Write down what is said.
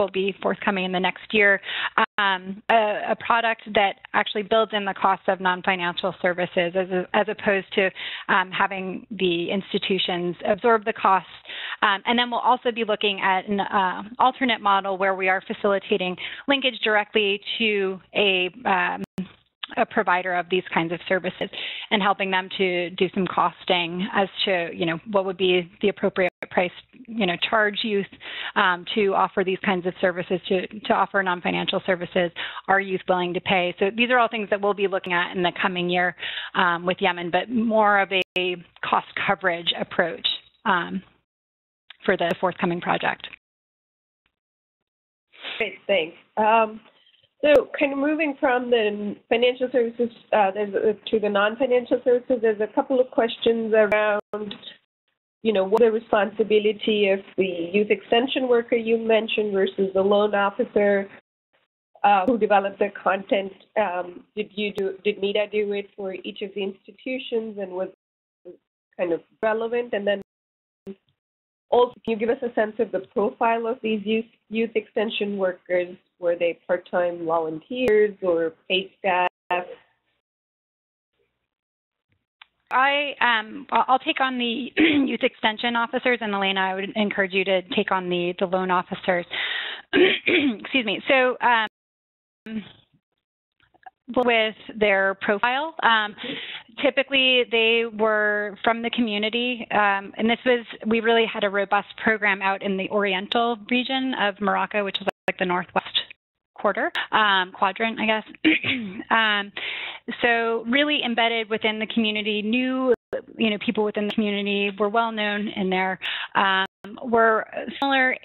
will be forthcoming in the next year, a product that actually builds in the cost of non-financial services as opposed to having the institutions absorb the costs. And then we'll also be looking at an alternate model where we are facilitating linkage directly to a provider of these kinds of services and helping them to do some costing as to, what would be the appropriate price, charge youth to offer these kinds of services, to offer non-financial services. Are youth willing to pay? So these are all things that we'll be looking at in the coming year with Yemen, but more of a cost coverage approach for the forthcoming project. Great, thanks. So kind of moving from the financial services to the non-financial services, there's a couple of questions around, what the responsibility of the youth extension worker you mentioned versus the loan officer who developed the content. Did MEDA do it for each of the institutions, and was it kind of relevant? And then also, can you give us a sense of the profile of these youth extension workers? Were they part-time volunteers or paid staff? I'll take on the youth extension officers, and Elena, I would encourage you to take on the loan officers. Excuse me. So with their profile, typically they were from the community, and we really had a robust program out in the Oriental region of Morocco, which is like the northwest quadrant, I guess. So really embedded within the community, knew, people within the community, were well known in there, were similar,